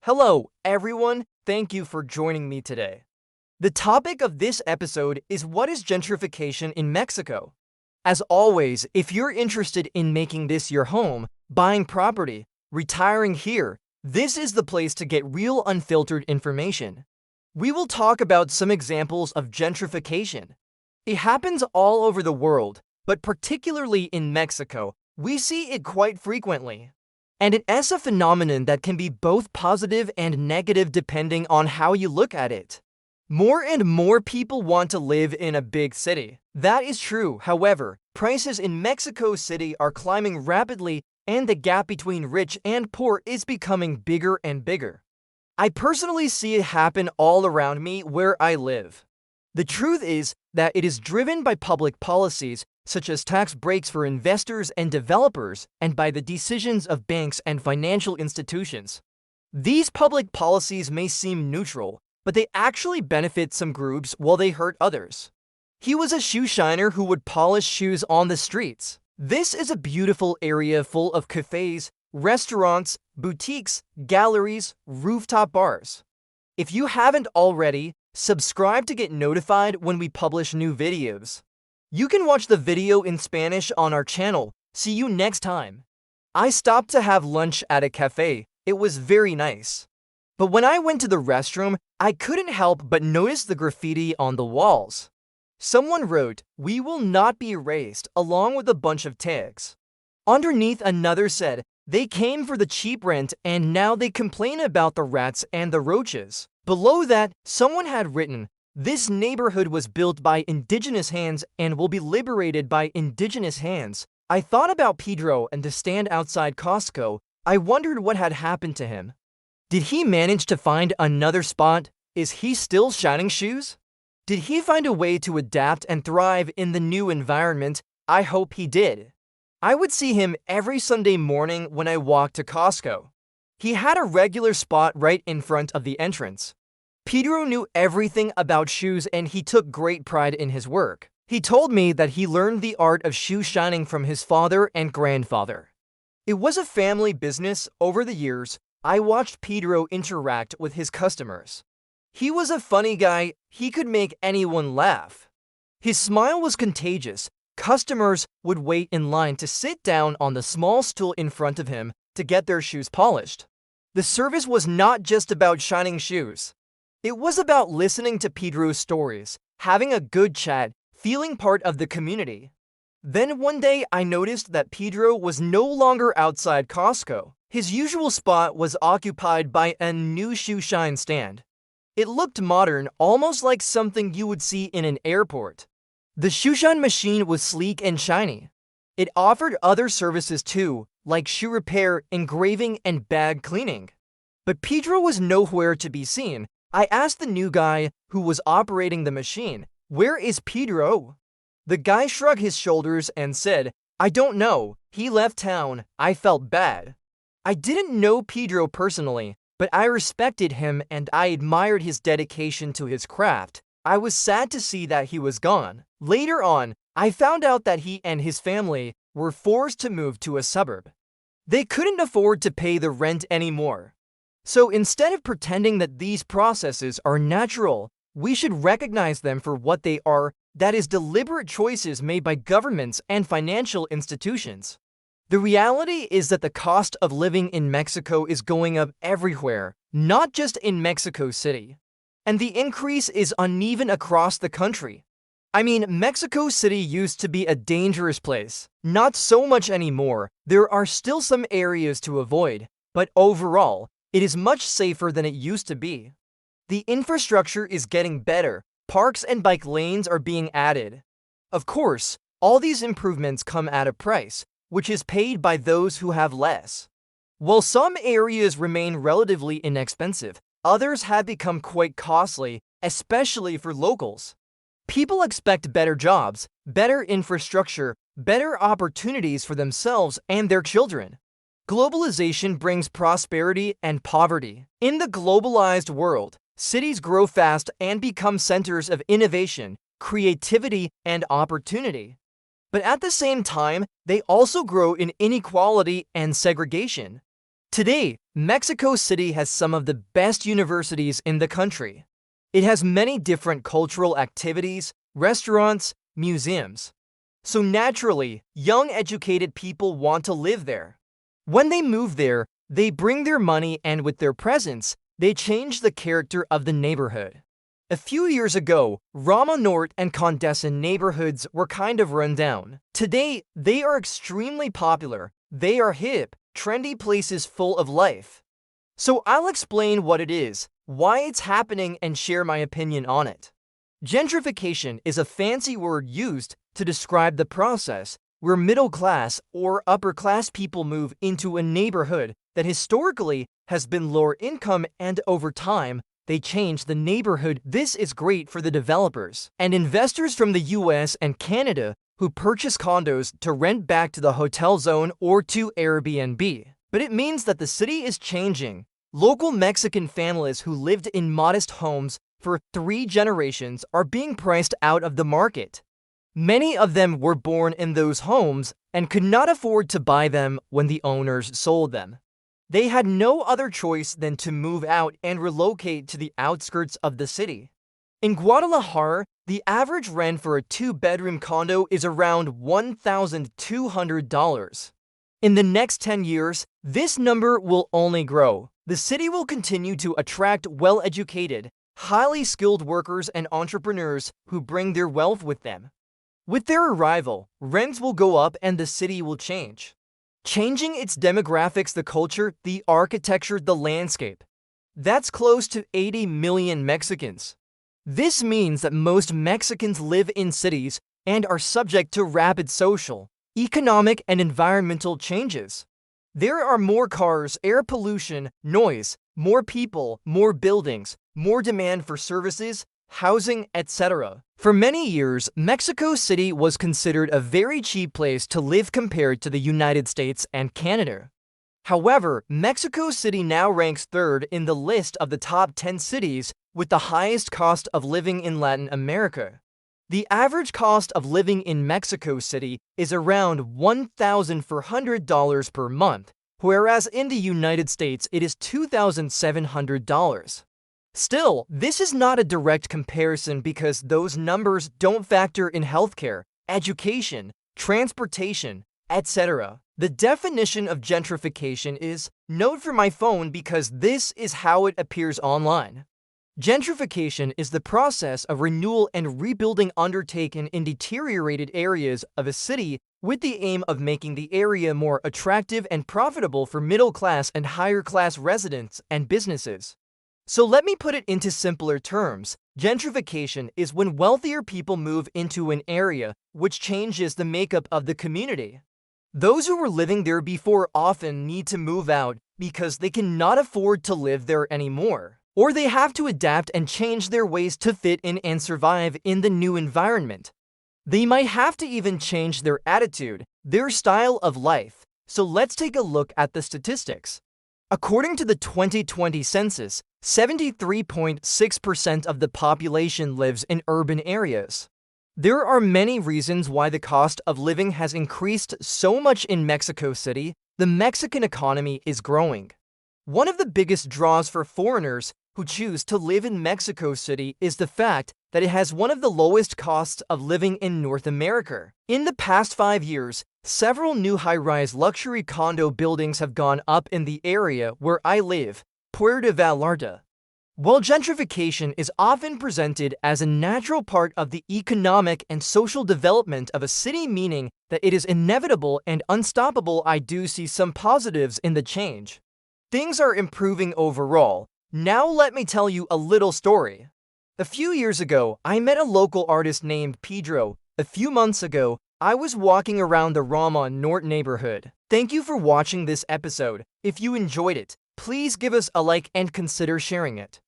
Hello, everyone. Thank you for joining me today. The topic of this episode is what is gentrification in Mexico? As always, if you're interested in making this your home, buying property, retiring here, this is the place to get real unfiltered information. We will talk about some examples of gentrification. It happens all over the world, but particularly in Mexico, we see it quite frequently. And it is a phenomenon that can be both positive and negative depending on how you look at it. More and more people want to live in a big city. That is true. However, prices in Mexico City are climbing rapidly and the gap between rich and poor is becoming bigger and bigger. I personally see it happen all around me where I live. The truth is that it is driven by public policies such as tax breaks for investors and developers, and by the decisions of banks and financial institutions. These public policies may seem neutral, but they actually benefit some groups while they hurt others. He was a shoe shiner who would polish shoes on the streets. This is a beautiful area full of cafes, restaurants, boutiques, galleries, rooftop bars. If you haven't already, subscribe to get notified when we publish new videos. You can watch the video in Spanish on our channel. See you next time. I stopped to have lunch at a cafe. It was very nice. But when I went to the restroom, I couldn't help but notice the graffiti on the walls. Someone wrote, "We will not be erased," along with a bunch of tags. Underneath, another said, "They came for the cheap rent and now they complain about the rats and the roaches." Below that, someone had written, "This neighborhood was built by indigenous hands and will be liberated by indigenous hands." I thought about Pedro and the stand outside Costco. I wondered what had happened to him. Did he manage to find another spot? Is he still shining shoes? Did he find a way to adapt and thrive in the new environment? I hope he did. I would see him every Sunday morning when I walked to Costco. He had a regular spot right in front of the entrance. Pedro knew everything about shoes and he took great pride in his work. He told me that he learned the art of shoe shining from his father and grandfather. It was a family business. Over the years, I watched Pedro interact with his customers. He was a funny guy. He could make anyone laugh. His smile was contagious. Customers would wait in line to sit down on the small stool in front of him to get their shoes polished. The service was not just about shining shoes. It was about listening to Pedro's stories, having a good chat, feeling part of the community. Then one day I noticed that Pedro was no longer outside Costco. His usual spot was occupied by a new shoe shine stand. It looked modern, almost like something you would see in an airport. The shoe shine machine was sleek and shiny. It offered other services too, like shoe repair, engraving, and bag cleaning. But Pedro was nowhere to be seen. I asked the new guy who was operating the machine, "Where is Pedro?" The guy shrugged his shoulders and said, "I don't know. He left town." I felt bad. I didn't know Pedro personally, but I respected him and I admired his dedication to his craft. I was sad to see that he was gone. Later on, I found out that he and his family were forced to move to a suburb. They couldn't afford to pay the rent anymore. So instead of pretending that these processes are natural, we should recognize them for what they are, that is, deliberate choices made by governments and financial institutions. The reality is that the cost of living in Mexico is going up everywhere, not just in Mexico City. And the increase is uneven across the country. I mean, Mexico City used to be a dangerous place. Not so much anymore. There are still some areas to avoid, but overall, it is much safer than it used to be. The infrastructure is getting better. Parks and bike lanes are being added. Of course, all these improvements come at a price, which is paid by those who have less. While some areas remain relatively inexpensive, others have become quite costly, especially for locals. People expect better jobs, better infrastructure, better opportunities for themselves and their children. Globalization brings prosperity and poverty. In the globalized world, cities grow fast and become centers of innovation, creativity, and opportunity. But at the same time, they also grow in inequality and segregation. Today, Mexico City has some of the best universities in the country. It has many different cultural activities, restaurants, museums. So naturally, young educated people want to live there. When they move there, they bring their money, and with their presence, they change the character of the neighborhood. A few years ago, Rama Norte and Condesa neighborhoods were kind of run down. Today, they are extremely popular. They are hip, trendy places full of life. So I'll explain what it is, why it's happening, and share my opinion on it. Gentrification is a fancy word used to describe the process where middle-class or upper-class people move into a neighborhood that historically has been lower income, and over time, they change the neighborhood. This is great for the developers and investors from the US and Canada who purchase condos to rent back to the hotel zone or to Airbnb. But it means that the city is changing. Local Mexican families who lived in modest homes for 3 generations are being priced out of the market. Many of them were born in those homes and could not afford to buy them when the owners sold them. They had no other choice than to move out and relocate to the outskirts of the city. In Guadalajara, the average rent for a 2-bedroom condo is around $1,200. In the next 10 years, this number will only grow. The city will continue to attract well-educated, highly skilled workers and entrepreneurs who bring their wealth with them. With their arrival, rents will go up and the city will change. Changing its demographics, the culture, the architecture, the landscape. That's close to 80 million Mexicans. This means that most Mexicans live in cities and are subject to rapid social, economic, and environmental changes. There are more cars, air pollution, noise, more people, more buildings, more demand for services, housing, etc. For many years, Mexico City was considered a very cheap place to live compared to the United States and Canada. However, Mexico City now ranks 3rd in the list of the top 10 cities with the highest cost of living in Latin America. The average cost of living in Mexico City is around $1,400 per month, whereas in the United States it is $2,700. Still, this is not a direct comparison because those numbers don't factor in healthcare, education, transportation, etc. The definition of gentrification is, note for my phone because this is how it appears online. Gentrification is the process of renewal and rebuilding undertaken in deteriorated areas of a city with the aim of making the area more attractive and profitable for middle-class and higher-class residents and businesses. So let me put it into simpler terms. Gentrification is when wealthier people move into an area, which changes the makeup of the community. Those who were living there before often need to move out because they cannot afford to live there anymore, or they have to adapt and change their ways to fit in and survive in the new environment. They might have to even change their attitude, their style of life. So let's take a look at the statistics. According to the 2020 census, 73.6% of the population lives in urban areas. There are many reasons why the cost of living has increased so much in Mexico City. The Mexican economy is growing. One of the biggest draws for foreigners who choose to live in Mexico City is the fact that it has one of the lowest costs of living in North America. In the past 5 years, several new high-rise luxury condo buildings have gone up in the area where I live, Puerto Vallarta. While gentrification is often presented as a natural part of the economic and social development of a city, meaning that it is inevitable and unstoppable, I do see some positives in the change. Things are improving overall. Now let me tell you a little story. A few years ago, I met a local artist named Pedro. A few months ago, I was walking around the Rama Norte neighborhood. Thank you for watching this episode. If you enjoyed it, please give us a like and consider sharing it.